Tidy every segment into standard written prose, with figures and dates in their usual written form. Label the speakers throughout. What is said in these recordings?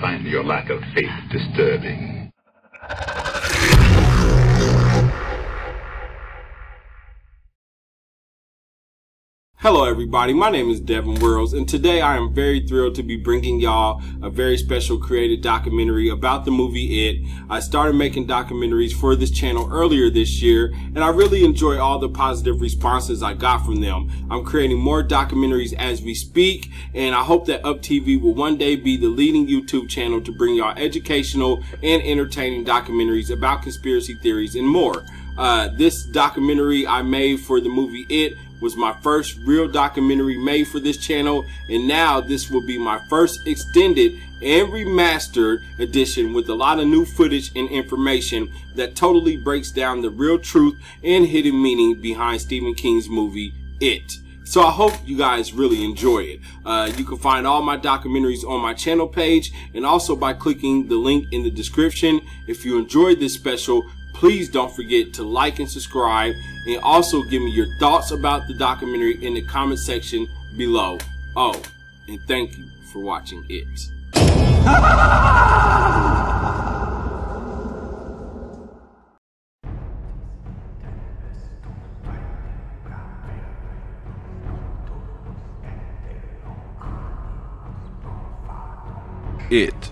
Speaker 1: find your lack of faith disturbing.
Speaker 2: Hello everybody, my name is Devin Worlds, and today I am very thrilled to be bringing y'all a very special created documentary about the movie It. I started making documentaries for this channel earlier this year, and I really enjoy all the positive responses I got from them. I'm creating more documentaries as we speak, and I hope that UpTV will one day be the leading YouTube channel to bring y'all educational and entertaining documentaries about conspiracy theories and more. This documentary I made for the movie It was my first real documentary made for this channel, and now this will be my first extended and remastered edition with a lot of new footage and information that totally breaks down the real truth and hidden meaning behind Stephen King's movie It. So I hope you guys really enjoy it. You can find all my documentaries on my channel page and also by clicking the link in the description. If you enjoyed this special, please don't forget to like and subscribe, and also give me your thoughts about the documentary in the comment section below. Oh, and thank you for watching It.
Speaker 3: It,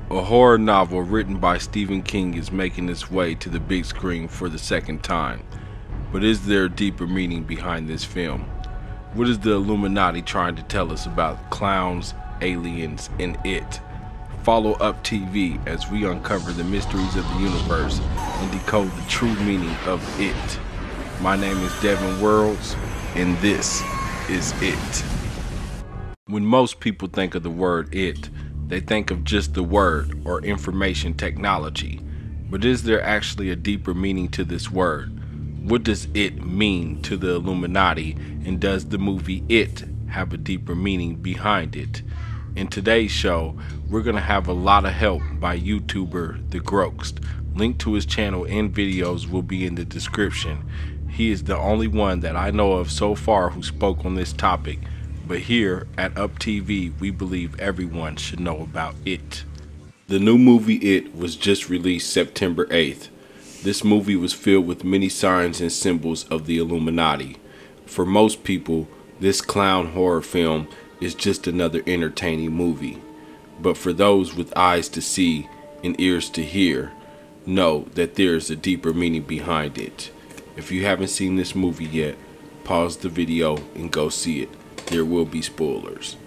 Speaker 3: a horror novel written by Stephen King, is making its way to the big screen for the second time. But is there a deeper meaning behind this film? What is the Illuminati trying to tell us about clowns, aliens, and It? Follow UpTV as we uncover the mysteries of the universe and decode the true meaning of It. My name is Devin Worlds, and this is It. When most people think of the word It, they think of just the word or information technology. But is there actually a deeper meaning to this word? What does it mean to the Illuminati, and does the movie It have a deeper meaning behind it? In today's show, we're going to have a lot of help by YouTuber The Groxt. Link to his channel and videos will be in the description. He is the only one that I know of so far who spoke on this topic. But here at UpTV, we believe everyone should know about It. The new movie It was just released September 8th. This movie was filled with many signs and symbols of the Illuminati. For most people, this clown horror film is just another entertaining movie. But for those with eyes to see and ears to hear, know that there is a deeper meaning behind it. If you haven't seen this movie yet, pause the video and go see it. There will be spoilers.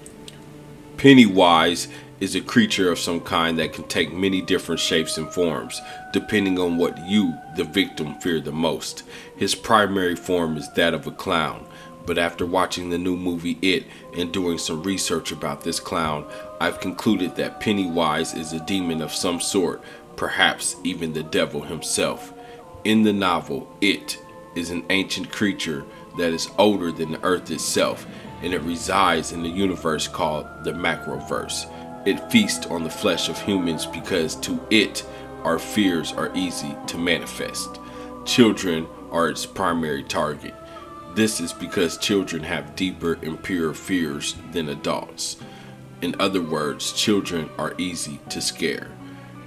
Speaker 3: Pennywise is a creature of some kind that can take many different shapes and forms, depending on what you, the victim, fear the most. His primary form is that of a clown, but after watching the new movie It and doing some research about this clown, I've concluded that Pennywise is a demon of some sort, perhaps even the devil himself. In the novel, It is an ancient creature that is older than the earth itself, and it resides in the universe called the Macroverse. It feasts on the flesh of humans because to it, our fears are easy to manifest. Children are its primary target. This is because children have deeper and purer fears than adults. In other words, children are easy to scare.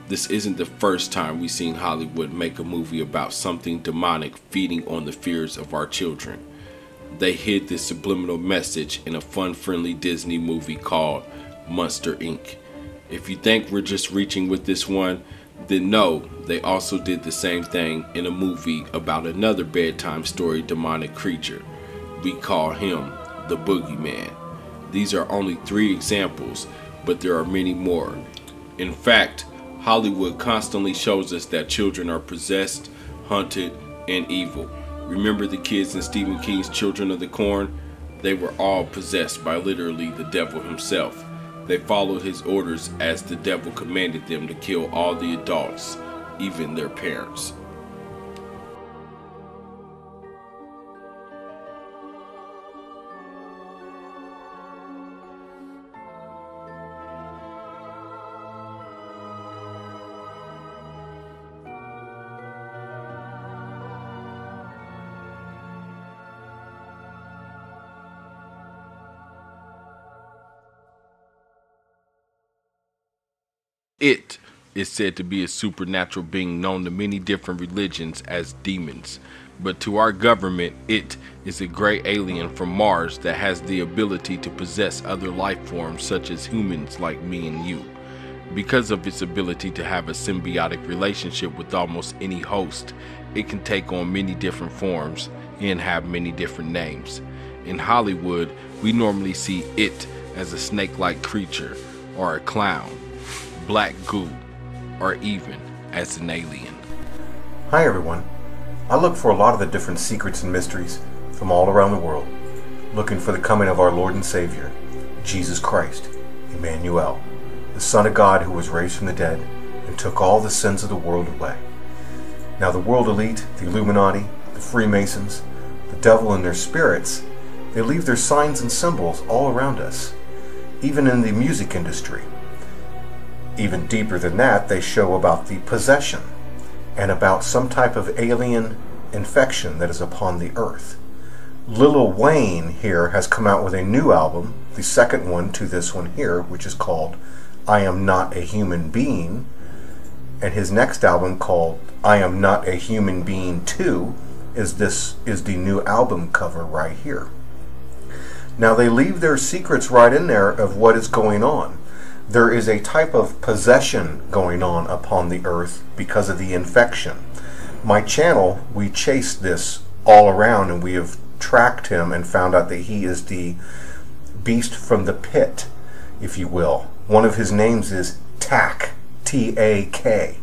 Speaker 3: This isn't the first time we've seen Hollywood make a movie about something demonic feeding on the fears of our children. They hid this subliminal message in a fun-friendly Disney movie called Monster Inc. If you think we're just reaching with this one, then no, they also did the same thing in a movie about another bedtime story demonic creature. We call him the Boogeyman. These are only 3 examples, but there are many more. In fact, Hollywood constantly shows us that children are possessed, haunted, and evil. Remember the kids in Stephen King's Children of the Corn? They were all possessed by literally the devil himself. They followed his orders as the devil commanded them to kill all the adults, even their parents. It is said to be a supernatural being known to many different religions as demons. But to our government, it is a gray alien from Mars that has the ability to possess other life forms such as humans like me and you. Because of its ability to have a symbiotic relationship with almost any host, it can take on many different forms and have many different names. In Hollywood, we normally see it as a snake-like creature, or a clown, black goo, or even as an alien.
Speaker 4: Hi everyone. I look for a lot of the different secrets and mysteries from all around the world, looking for the coming of our Lord and Savior, Jesus Christ, Emmanuel, the Son of God who was raised from the dead and took all the sins of the world away. Now the world elite, the Illuminati, the Freemasons, the devil and their spirits, they leave their signs and symbols all around us, even in the music industry. Even deeper than that, they show about the possession and about some type of alien infection that is upon the earth. Lil Wayne here has come out with a new album, the second one to this one here, which is called I Am Not a Human Being, and his next album called I Am Not a Human Being 2 is the new album cover right here. Now they leave their secrets right in there of what is going on. There is a type of possession going on upon the earth because of the infection. My channel, we chased this all around and we have tracked him and found out that he is the beast from the pit, if you will. One of his names is Tak, T-A-K,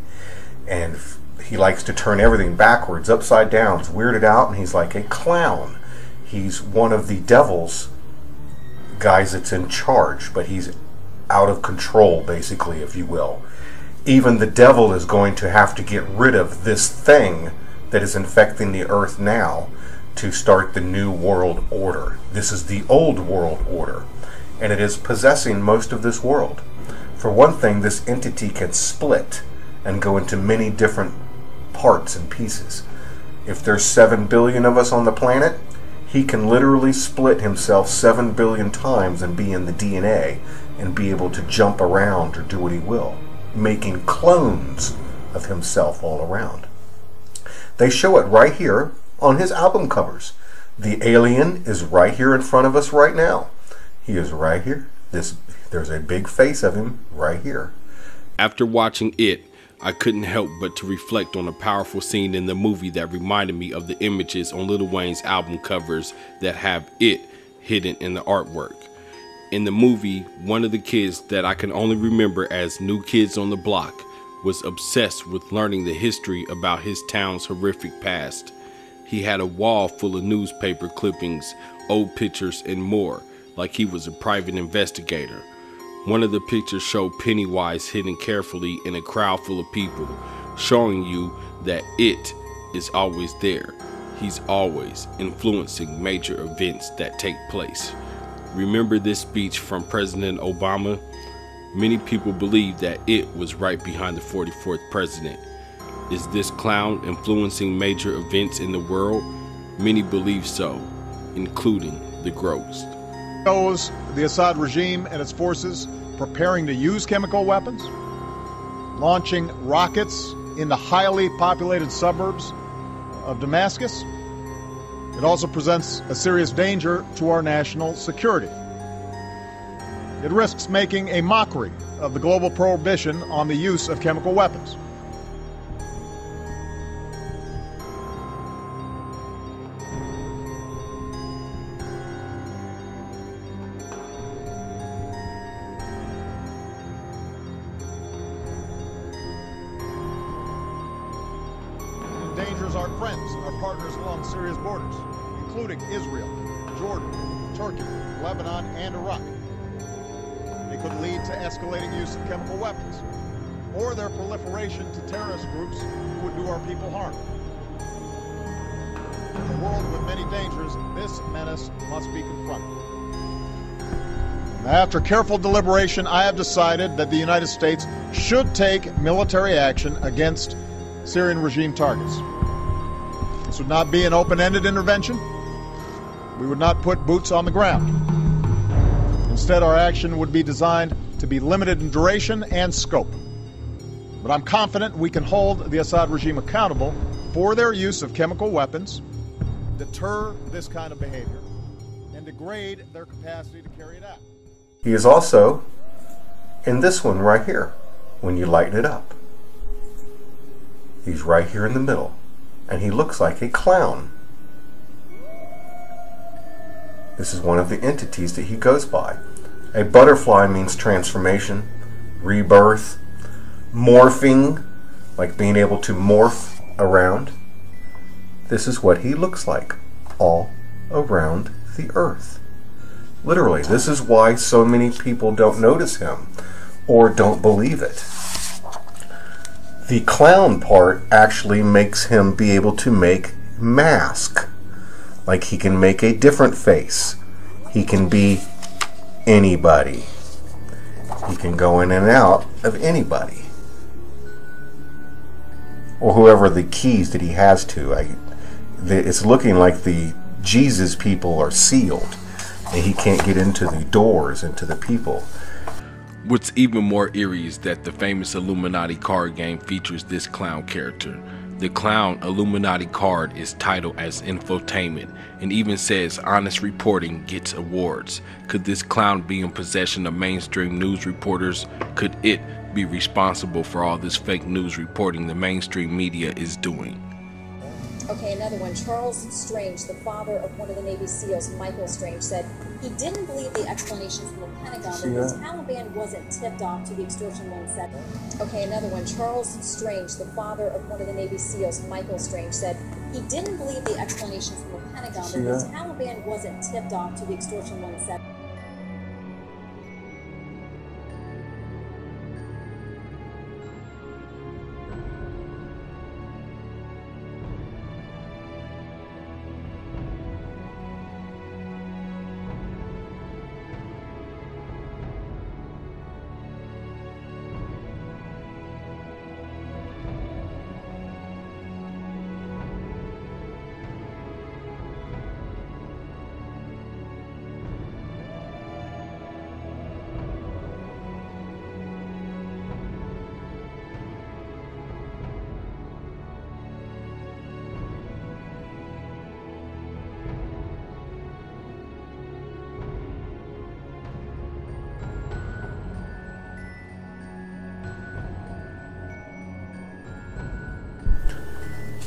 Speaker 4: and he likes to turn everything backwards, upside down. It's weirded out, and he's like a clown. He's one of the devil's guys that's in charge, but he's out of control, basically, if you will. Even the devil is going to have to get rid of this thing that is infecting the earth now to start the new world order. This is the old world order, and it is possessing most of this world. For one thing, this entity can split and go into many different parts and pieces. If there's 7 billion of us on the planet, he can literally split himself 7 billion times and be in the DNA and be able to jump around or do what he will, making clones of himself all around. They show it right here on his album covers. The alien is right here in front of us right now. He is right here. There's a big face of him right here.
Speaker 3: After watching it, I couldn't help but to reflect on a powerful scene in the movie that reminded me of the images on Lil Wayne's album covers that have it hidden in the artwork. In the movie, one of the kids that I can only remember as New Kids on the Block was obsessed with learning the history about his town's horrific past. He had a wall full of newspaper clippings, old pictures, and more, like he was a private investigator. One of the pictures showed Pennywise hidden carefully in a crowd full of people, showing you that it is always there. He's always influencing major events that take place. Remember this speech from President Obama? Many people believe that it was right behind the 44th president. Is this clown influencing major events in the world? Many believe so, including the Ghost.
Speaker 5: Shows the Assad regime and its forces preparing to use chemical weapons, launching rockets into highly populated suburbs of Damascus. It also presents a serious danger to our national security. It risks making a mockery of the global prohibition on the use of chemical weapons. Endangers our friends and our partners along Syria's borders, including Israel, Jordan, Turkey, Lebanon, and Iraq. It could lead to escalating use of chemical weapons, or their proliferation to terrorist groups who would do our people harm. In a world with many dangers, this menace must be confronted. After careful deliberation, I have decided that the United States should take military action against Syrian regime targets. This would not be an open-ended intervention. We would not put boots on the ground. Instead, our action would be designed to be limited in duration and scope. But I'm confident we can hold the Assad regime accountable for their use of chemical weapons, deter this kind of behavior, and degrade their capacity to carry it out.
Speaker 4: He is also in this one right here, when you lighten it up. He's right here in the middle, and he looks like a clown. This is one of the entities that he goes by. A butterfly means transformation, rebirth, morphing, like being able to morph around. This is what he looks like all around the earth. Literally, this is why so many people don't notice him or don't believe it. The clown part actually makes him be able to make mask. Like he can make a different face. He can be anybody. He can go in and out of anybody. Or whoever the keys that he has to. It's looking like the Jesus people are sealed. And he can't get into the doors, into the people.
Speaker 3: What's even more eerie is that the famous Illuminati card game features this clown character. The clown Illuminati card is titled as infotainment and even says honest reporting gets awards. Could this clown be in possession of mainstream news reporters? Could it be responsible for all this fake news reporting the mainstream media is doing?
Speaker 6: Okay, another one. Charles Strange, the father of one of the Navy SEALs, Michael Strange, said he didn't believe the explanations from the Pentagon that the Taliban wasn't tipped off to the extortion loan set. Okay, another one. Charles Strange, the father of one of the Navy SEALs, Michael Strange, said he didn't believe the explanations from the Pentagon that the Taliban wasn't tipped off to the extortion loan set.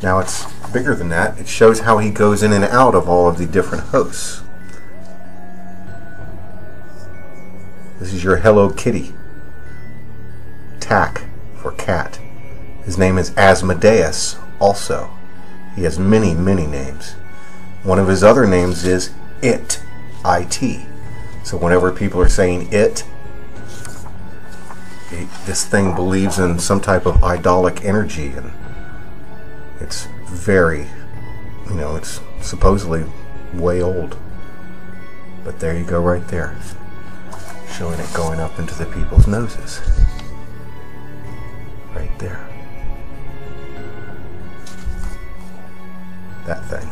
Speaker 4: Now it's bigger than that. It shows how he goes in and out of all of the different hosts. This is your Hello Kitty. Tack for cat. His name is Asmodeus also. He has many, many names. One of his other names is It. I-T. So whenever people are saying it, this thing believes in some type of idolic energy, and it's very, it's supposedly way old. But there you go right there. Showing it going up into the people's noses. Right there. That thing.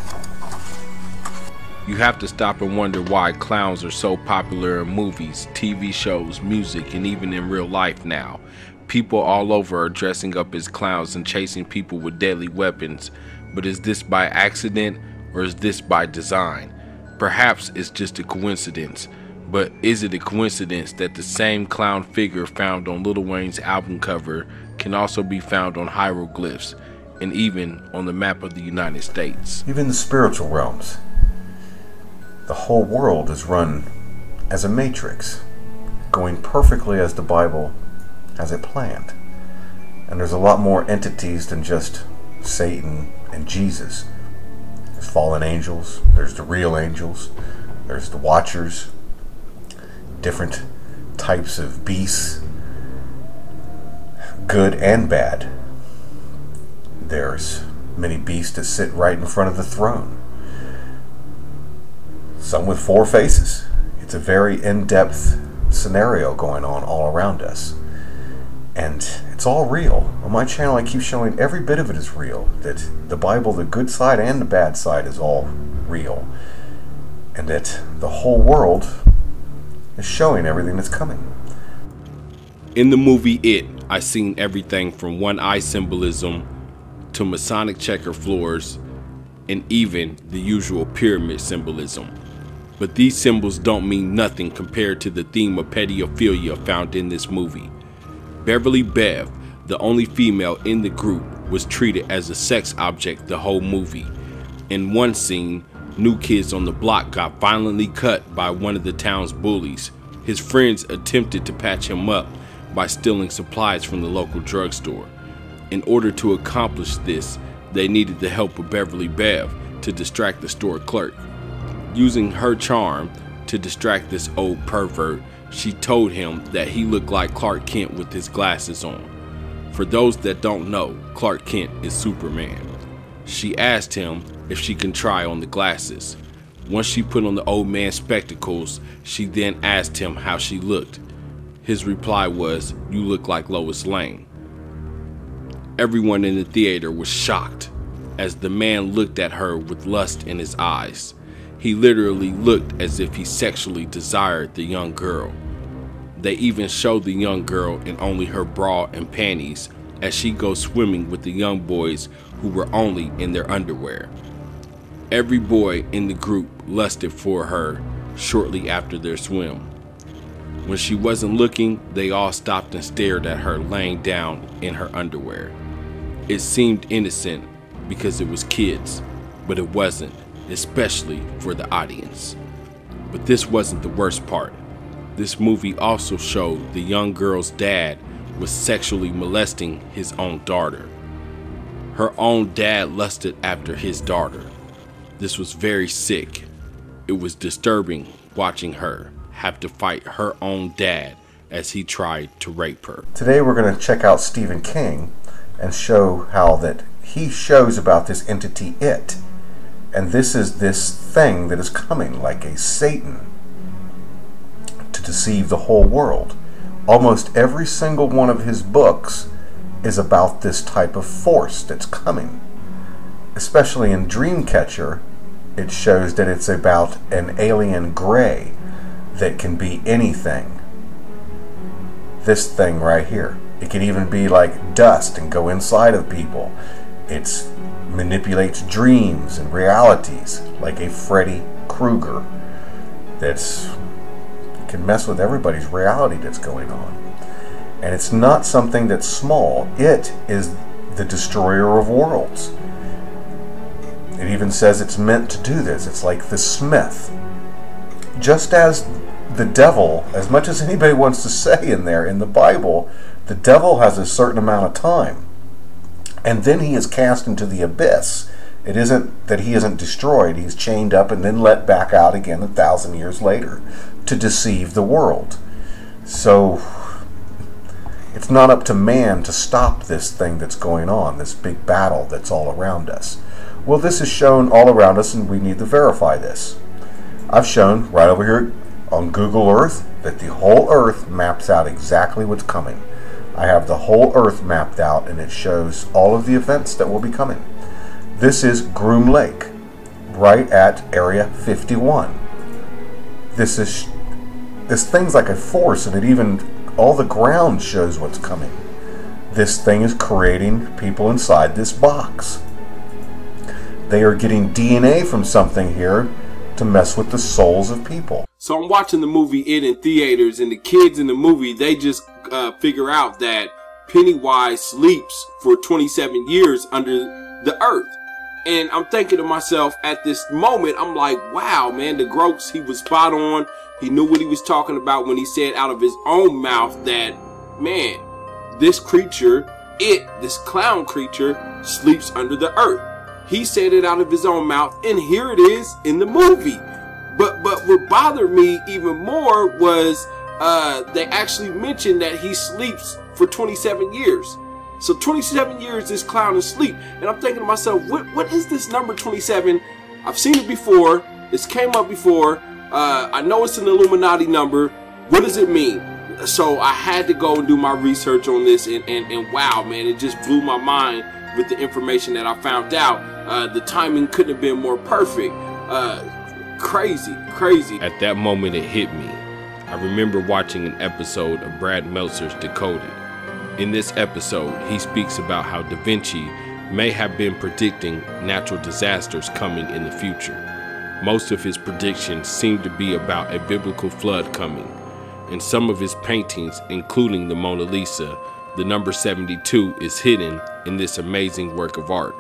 Speaker 3: You have to stop and wonder why clowns are so popular in movies, TV shows, music, and even in real life now. People all over are dressing up as clowns and chasing people with deadly weapons. But is this by accident or is this by design? Perhaps it's just a coincidence. But is it a coincidence that the same clown figure found on Lil Wayne's album cover can also be found on hieroglyphs and even on the map of the United States?
Speaker 4: Even the spiritual realms. The whole world is run as a matrix, going perfectly as the Bible has it planned. And there's a lot more entities than just Satan and Jesus. There's fallen angels, there's the real angels, there's the watchers, different types of beasts, good and bad. There's many beasts that sit right in front of the throne. Some with 4 faces. It's a very in-depth scenario going on all around us. And it's all real. On my channel I keep showing every bit of it is real. That the Bible, the good side and the bad side, is all real. And that the whole world is showing everything that's coming.
Speaker 3: In the movie It, I seen everything from one eye symbolism to Masonic checker floors and even the usual pyramid symbolism. But these symbols don't mean nothing compared to the theme of pedophilia found in this movie. Beverly Bev, the only female in the group, was treated as a sex object the whole movie. In one scene, New Kids on the Block got violently cut by one of the town's bullies. His friends attempted to patch him up by stealing supplies from the local drugstore. In order to accomplish this, they needed the help of Beverly Bev to distract the store clerk. Using her charm to distract this old pervert, she told him that he looked like Clark Kent with his glasses on. For those that don't know, Clark Kent is Superman. She asked him if she can try on the glasses. Once she put on the old man's spectacles, she then asked him how she looked. His reply was, "You look like Lois Lane." Everyone in the theater was shocked as the man looked at her with lust in his eyes. He literally looked as if he sexually desired the young girl. They even showed the young girl in only her bra and panties as she goes swimming with the young boys who were only in their underwear. Every boy in the group lusted for her shortly after their swim. When she wasn't looking, they all stopped and stared at her laying down in her underwear. It seemed innocent because it was kids, but it wasn't, especially for the audience. But this wasn't the worst part. This movie also showed the young girl's dad was sexually molesting his own daughter. Her own dad lusted after his daughter. This was very sick. It was disturbing watching her have to fight her own dad as he tried to rape her.
Speaker 4: Today we're going to check out Stephen King and show how that he shows about this entity, it. And this is this thing that is coming like a Satan to deceive the whole world. Almost every single one of his books is about this type of force that's coming. Especially in Dreamcatcher, it shows that it's about an alien gray that can be anything. This thing right here. It can even be like dust and go inside of people. It manipulates dreams and realities like a Freddy Krueger that's can mess with everybody's reality that's going on. And it's not something that's small. It is the destroyer of worlds. It even says it's meant to do this. It's like the Smith. Just as the devil, as much as anybody wants to say in there in the Bible, the devil has a certain amount of time. And then he is cast into the abyss. It isn't that he isn't destroyed. He's chained up and then let back out again 1,000 years later to deceive the world. So it's not up to man to stop this thing that's going on, this big battle that's all around us. Well, this is shown all around us, and we need to verify this. I've shown right over here on Google Earth that the whole Earth maps out exactly what's coming. I have the whole Earth mapped out, and it shows all of the events that will be coming. This is Groom Lake, right at Area 51. This thing's like a force, and it even, all the ground shows what's coming. This thing is creating people inside this box. They are getting DNA from something here to mess with the souls of people.
Speaker 2: So I'm watching the movie It in theaters, and the kids in the movie, they just figure out that Pennywise sleeps for 27 years under the earth. And I'm thinking to myself at this moment, I'm like, wow, man, the Groats, he was spot on. He knew what he was talking about when he said out of his own mouth that, man, this creature, this clown creature, sleeps under the earth. He said it out of his own mouth, and here it is in the movie. But what bothered me even more was they actually mentioned that he sleeps for 27 years. So 27 years this clown is asleep. And I'm thinking to myself, what is this number 27? I've seen it before. It's came up before. I know it's an Illuminati number. What does it mean? So I had to go and do my research on this, and wow, man, it just blew my mind with the information that I found out. The timing couldn't have been more perfect. Crazy.
Speaker 3: At that moment, it hit me. I remember watching an episode of Brad Meltzer's Decoded. In this episode, he speaks about how Da Vinci may have been predicting natural disasters coming in the future. Most of his predictions seem to be about a biblical flood coming. In some of his paintings, including the Mona Lisa, the number 72 is hidden in this amazing work of art.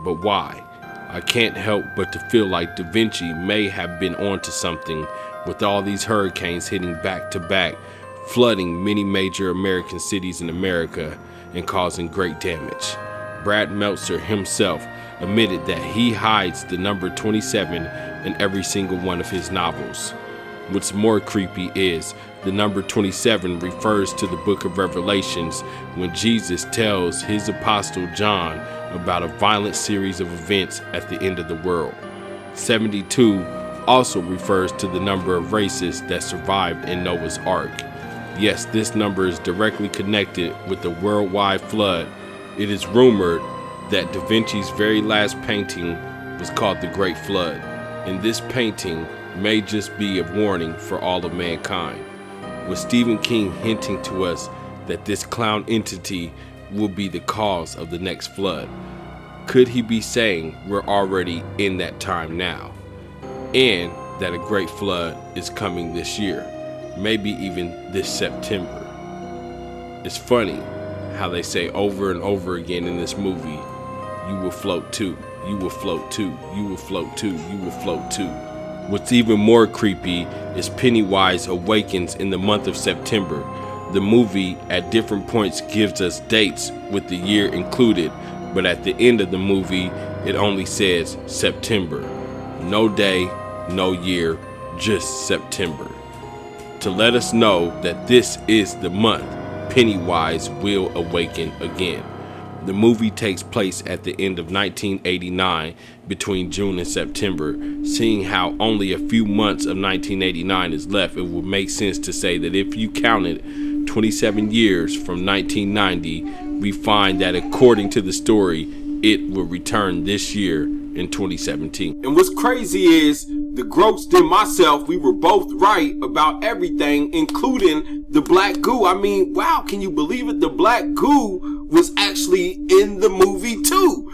Speaker 3: But why? I can't help but to feel like Da Vinci may have been onto something with all these hurricanes hitting back to back, flooding many major American cities in America and causing great damage. Brad Meltzer himself admitted that he hides the number 27 in every single one of his novels. What's more creepy is the number 27 refers to the book of Revelations when Jesus tells his apostle John about a violent series of events at the end of the world. 72 also refers to the number of races that survived in Noah's Ark. Yes, this number is directly connected with the worldwide flood. It is rumored that Da Vinci's very last painting was called The Great Flood, and this painting may just be a warning for all of mankind, with Stephen King hinting to us that this clown entity will be the cause of the next flood. Could he be saying we're already in that time now, and that a great flood is coming this year, maybe even this September? It's funny how they say over and over again in this movie, you will float too, you will float too, you will float too, you will float too. What's even more creepy is Pennywise awakens in the month of September. The movie at different points gives us dates with the year included, but at the end of the movie, it only says September. No day, no year, just September. To let us know that this is the month Pennywise will awaken again. The movie takes place at the end of 1989 between June and September. Seeing how only a few months of 1989 is left, it would make sense to say that if you counted 27 years from 1990, we find that according to the story, it will return this year in 2017.
Speaker 2: And what's crazy is the Groats and myself, we were both right about everything, including the black goo. I mean, wow, can you believe it? The black goo was actually in the movie too.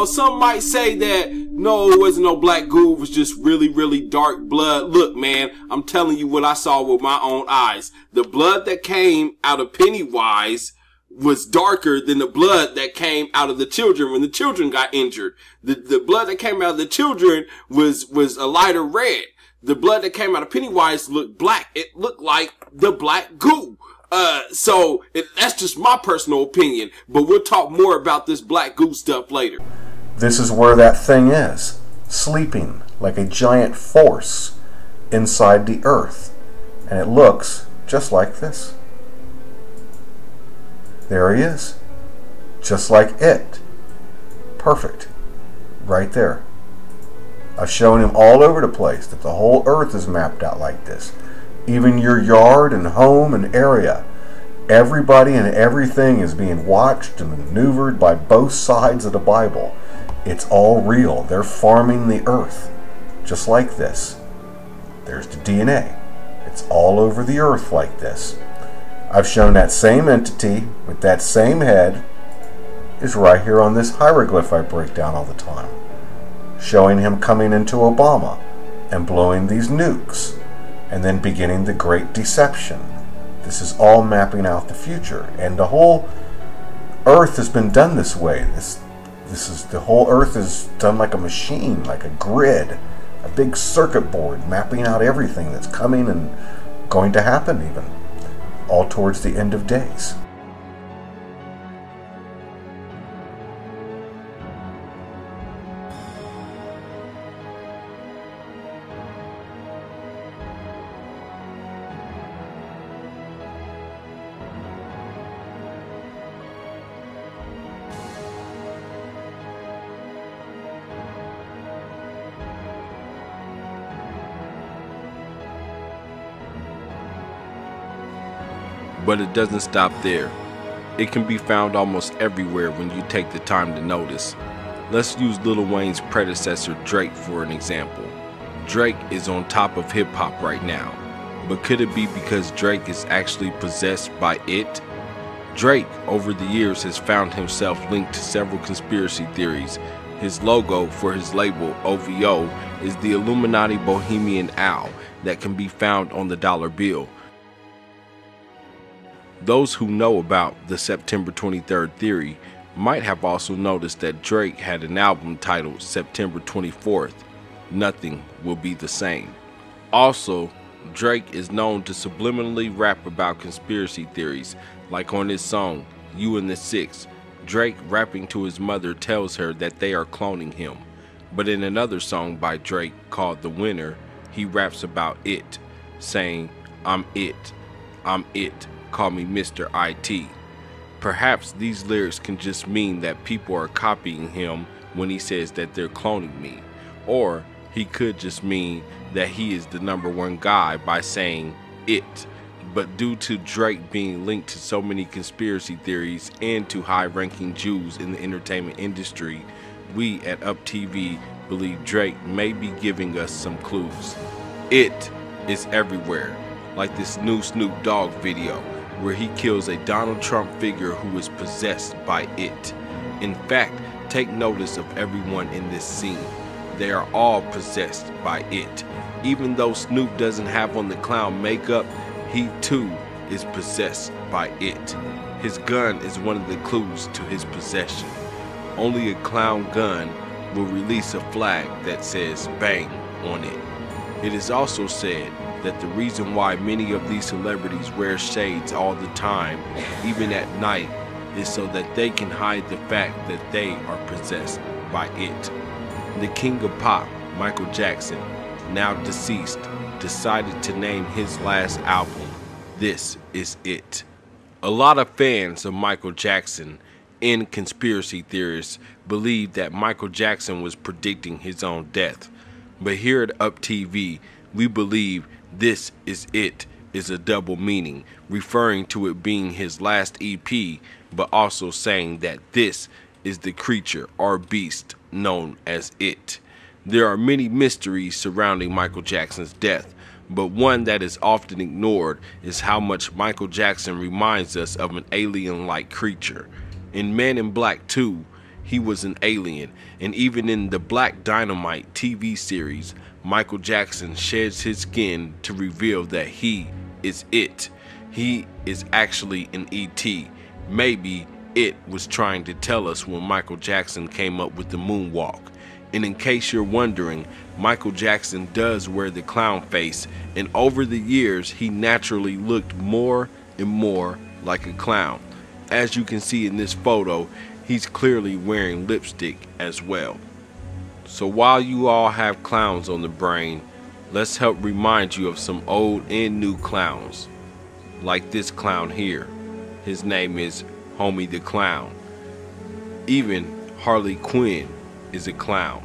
Speaker 2: Some might say that no, it wasn't no black goo, it was just really, really dark blood. Look, man, I'm telling you what I saw with my own eyes. The blood that came out of Pennywise was darker than the blood that came out of the children when the children got injured. The blood that came out of the children was a lighter red. The blood that came out of Pennywise looked black. It looked like the black goo. That's just my personal opinion, but we'll talk more about this black goo stuff later.
Speaker 4: This is where that thing is, sleeping like a giant force inside the earth. And it looks just like this. There he is, just like it. Perfect, right there. I've shown him all over the place that the whole earth is mapped out like this. Even your yard and home and area. Everybody and everything is being watched and maneuvered by both sides of the Bible. It's all real. They're farming the earth, just like this. There's the DNA. It's all over the earth like this. I've shown that same entity with that same head is right here on this hieroglyph I break down all the time, showing him coming into Obama and blowing these nukes and then beginning the Great Deception. This is all mapping out the future, and the whole earth has been done this way. The whole earth is done like a machine, like a grid, a big circuit board mapping out everything that's coming and going to happen even, all towards the end of days.
Speaker 3: But it doesn't stop there. It can be found almost everywhere when you take the time to notice. Let's use Lil Wayne's predecessor Drake for an example. Drake is on top of hip hop right now, but could it be because Drake is actually possessed by it? Drake, over the years, has found himself linked to several conspiracy theories. His logo for his label, OVO, is the Illuminati Bohemian Owl that can be found on the dollar bill. Those who know about the September 23rd theory might have also noticed that Drake had an album titled September 24th, Nothing Will Be the Same. Also, Drake is known to subliminally rap about conspiracy theories, like on his song, You and the Six. Drake, rapping to his mother, tells her that they are cloning him. But in another song by Drake called The Winner, he raps about it, saying, I'm it, call me Mr. IT. Perhaps these lyrics can just mean that people are copying him when he says that they're cloning me. Or he could just mean that he is the #1 guy by saying it. But due to Drake being linked to so many conspiracy theories and to high-ranking Jews in the entertainment industry, we at UpTV believe Drake may be giving us some clues. It is everywhere, like this new Snoop Dogg video where he kills a Donald Trump figure who is possessed by it. In fact, take notice of everyone in this scene. They are all possessed by it. Even though Snoop doesn't have on the clown makeup, he too is possessed by it. His gun is one of the clues to his possession. Only a clown gun will release a flag that says bang on it. It is also said that the reason why many of these celebrities wear shades all the time, even at night, is so that they can hide the fact that they are possessed by it. The king of pop, Michael Jackson, now deceased, decided to name his last album, This Is It. A lot of fans of Michael Jackson and conspiracy theorists believe that Michael Jackson was predicting his own death. But here at UpTV, we believe This Is It is a double meaning, referring to it being his last EP, but also saying that this is the creature or beast known as it. There are many mysteries surrounding Michael Jackson's death, but one that is often ignored is how much Michael Jackson reminds us of an alien-like creature. In Men in Black 2, he was an alien, and even in the Black Dynamite TV series, Michael Jackson sheds his skin to reveal that he is it. He is actually an ET. Maybe it was trying to tell us when Michael Jackson came up with the moonwalk. And in case you're wondering, Michael Jackson does wear the clown face, and over the years he naturally looked more and more like a clown. As you can see in this photo, he's clearly wearing lipstick as well. So while you all have clowns on the brain, let's help remind you of some old and new clowns. Like this clown here. His name is Homie the Clown. Even Harley Quinn is a clown.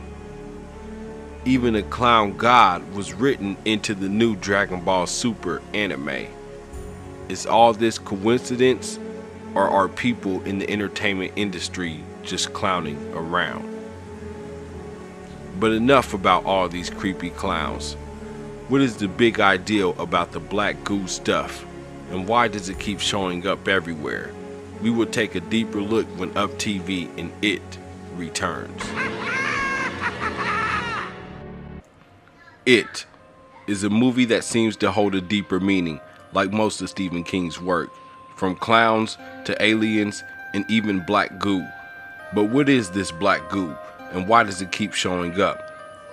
Speaker 3: Even a clown god was written into the new Dragon Ball Super anime. Is all this coincidence, or are people in the entertainment industry just clowning around? But enough about all these creepy clowns. What is the big ideal about the black goo stuff, and why does it keep showing up everywhere? We will take a deeper look when UpTV and It returns. It is a movie that seems to hold a deeper meaning, like most of Stephen King's work, from clowns to aliens and even black goo. But what is this black goo, and why does it keep showing up?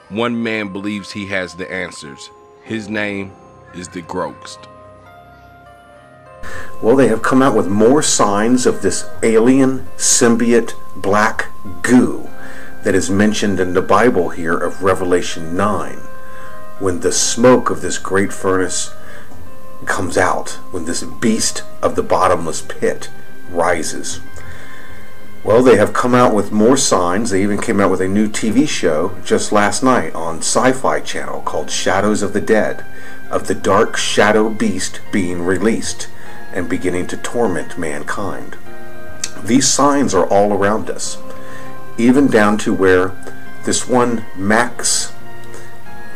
Speaker 3: One man believes he has the answers. His name is the Ghost.
Speaker 4: Well, they have come out with more signs of this alien symbiote black goo that is mentioned in the Bible here of Revelation 9. When the smoke of this great furnace comes out, when this beast of the bottomless pit rises. Well, they have come out with more signs. They even came out with a new TV show just last night on Sci-Fi Channel called Shadows of the Dead, of the dark shadow beast being released and beginning to torment mankind. These signs are all around us, even down to where this one Max,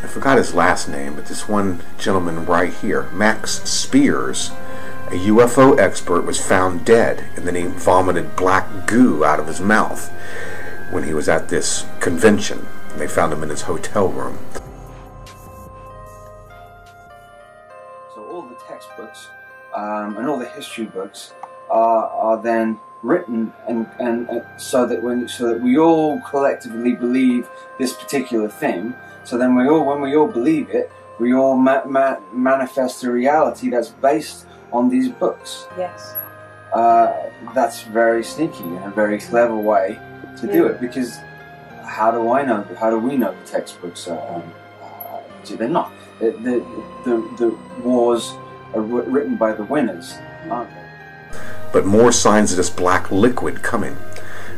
Speaker 4: I forgot his last name, but this one gentleman right here, Max Spears, a UFO expert was found dead, and then he vomited black goo out of his mouth when he was at this convention. They found him in his hotel room.
Speaker 7: So all the textbooks and all the history books are then written and so that we all collectively believe this particular thing. So then when we all believe it, we all manifest a reality that's based on these books.
Speaker 8: Yes.
Speaker 7: That's very sneaky and a very clever way to do it, because how do we know the textbooks they're not. The wars are written by the winners, aren't they?
Speaker 4: But more signs of this black liquid coming.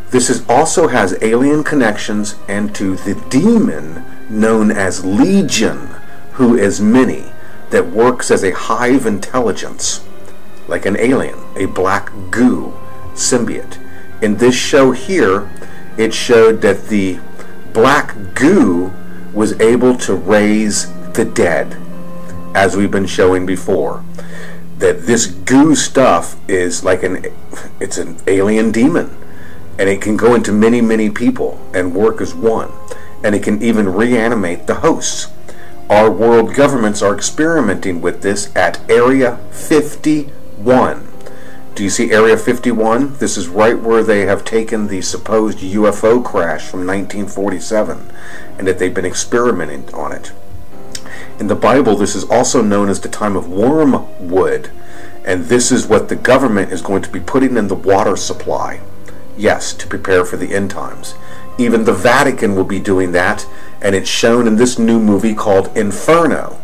Speaker 4: This also has alien connections and to the demon known as Legion, who is many, that works as a hive intelligence, like an alien, a black goo symbiote. In this show here, it showed that the black goo was able to raise the dead, as we've been showing before. That this goo stuff is like it's an alien demon, and it can go into many people and work as one, and it can even reanimate the hosts. Our world governments are experimenting with this at Area 51. Do you see Area 51? This is right where they have taken the supposed UFO crash from 1947, and that they've been experimenting on it. In the Bible, this is also known as the time of wormwood, and this is what the government is going to be putting in the water supply. Yes, to prepare for the end times. Even the Vatican will be doing that, and it's shown in this new movie called Inferno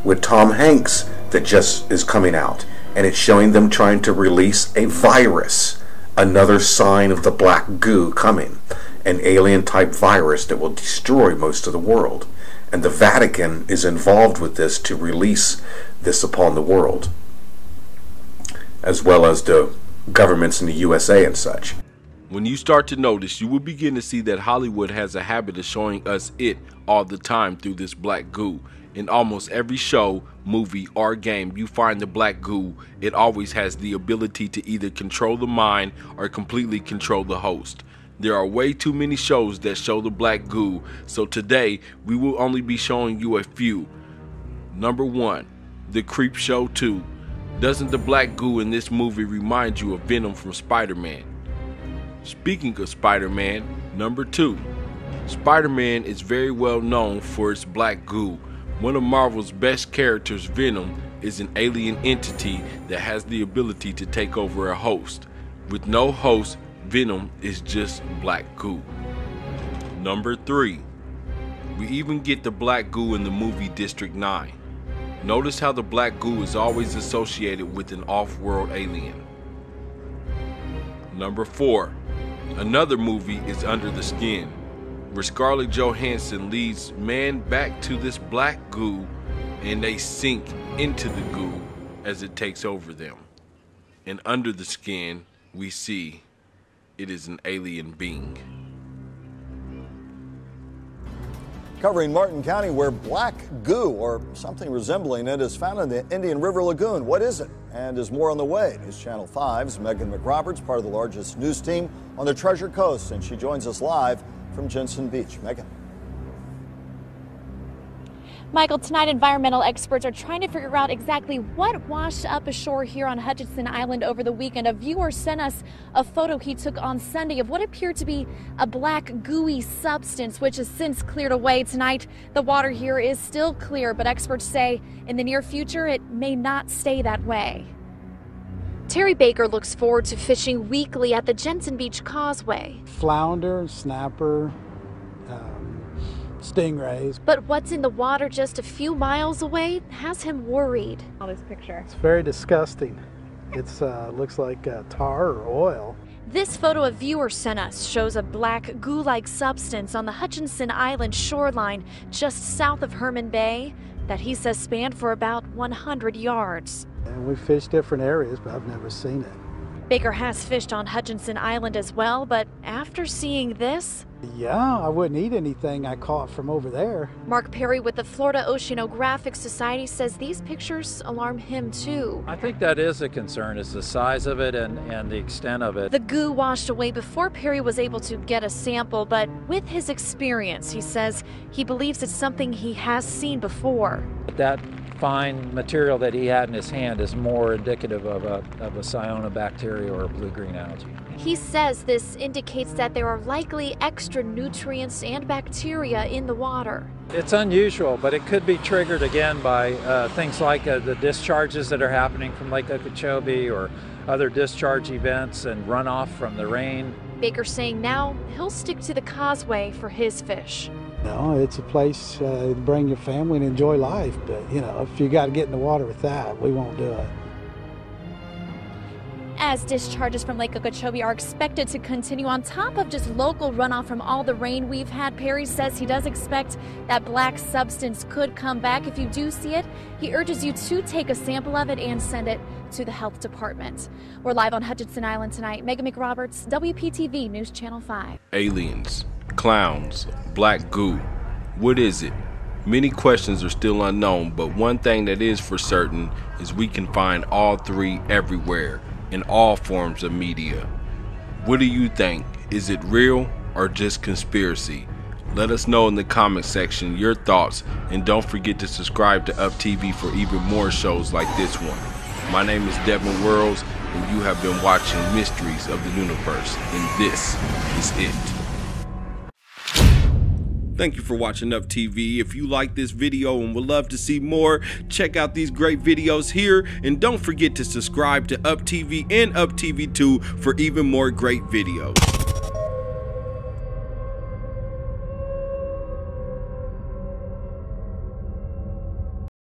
Speaker 4: with Tom Hanks that just is coming out, and it's showing them trying to release a virus, another sign of the black goo coming, an alien type virus that will destroy most of the world. And the Vatican is involved with this to release this upon the world, as well as the governments in the USA and such.
Speaker 3: When you start to notice, you will begin to see that Hollywood has a habit of showing us it all the time through this black goo. In almost every show, movie, or game you find the black goo, it always has the ability to either control the mind or completely control the host. There are way too many shows that show the black goo, so today we will only be showing you a few. Number 1, The Creep Show 2. Doesn't the black goo in this movie remind you of Venom from Spider-Man? Speaking of Spider-Man, number 2. Spider-Man is very well known for its black goo. One of Marvel's best characters, Venom, is an alien entity that has the ability to take over a host. With no host, Venom is just black goo. Number 3. We even get the black goo in the movie District 9. Notice how the black goo is always associated with an off-world alien. Number 4. Another movie is Under the Skin, where Scarlett Johansson leads man back to this black goo, and they sink into the goo as it takes over them. And under the skin, we see it is an alien being.
Speaker 5: Covering Martin County, where black goo, or something resembling it, is found in the Indian River Lagoon. What is it? And is more on the way. News Channel 5's Megan McRoberts, part of the largest news team on the Treasure Coast, and she joins us live from Jensen Beach. Megan.
Speaker 9: Michael, tonight environmental experts are trying to figure out exactly what washed up ashore here on Hutchinson Island over the weekend. A viewer sent us a photo he took on Sunday of what appeared to be a black gooey substance, which has since cleared away. Tonight, the water here is still clear, but experts say in the near future it may not stay that way. Terry Baker looks forward to fishing weekly at the Jensen Beach Causeway.
Speaker 10: Flounder, snapper, stingrays.
Speaker 9: But what's in the water just a few miles away has him worried.
Speaker 8: On this picture.
Speaker 10: It's very disgusting. It's looks like tar or oil.
Speaker 9: This photo a viewer sent us shows a black goo-like substance on the Hutchinson Island shoreline just south of Herman Bay that he says spanned for about 100 yards.
Speaker 10: And we fished different areas, but I've never seen it.
Speaker 9: Baker has fished on Hutchinson Island as well, but after seeing this,
Speaker 10: Yeah, I wouldn't eat anything I caught from over there.
Speaker 9: Mark Perry with the Florida Oceanographic Society says these pictures alarm him too.
Speaker 8: I think that is a concern, is the size of it and the extent of it.
Speaker 9: The goo washed away before Perry was able to get a sample, but with his experience, he says he believes it's something he has seen before.
Speaker 8: That fine material that he had in his hand is more indicative of a cyanobacteria or a blue-green algae.
Speaker 9: He says this indicates that there are likely extra nutrients and bacteria in the water.
Speaker 8: It's unusual, but it could be triggered again by things like the discharges that are happening from Lake Okeechobee or other discharge events and runoff from the rain.
Speaker 9: Baker saying now he'll stick to the causeway for his fish.
Speaker 10: No, it's a place to bring your family and enjoy life, but if you got to get in the water with that, we won't do it.
Speaker 9: As discharges from Lake Okeechobee are expected to continue on top of just local runoff from all the rain we've had, Perry says he does expect that black substance could come back. If you do see it, he urges you to take a sample of it and send it to the health department. We're live on Hutchinson Island tonight. Megan McRoberts, WPTV News Channel 5.
Speaker 3: Aliens, clowns, black goo. What is it? Many questions are still unknown, but one thing that is for certain is we can find all three everywhere in all forms of media. What do you think? Is it real or just conspiracy? Let us know in the comment section your thoughts, and don't forget to subscribe to Up TV for even more shows like this one. My name is Devin Worlds, and you have been watching Mysteries of the Universe, and this is it. Thank you for watching Up TV. If you like this video and would love to see more, check out these great videos here, and don't forget to subscribe to Up TV and Up TV 2 for even more great videos.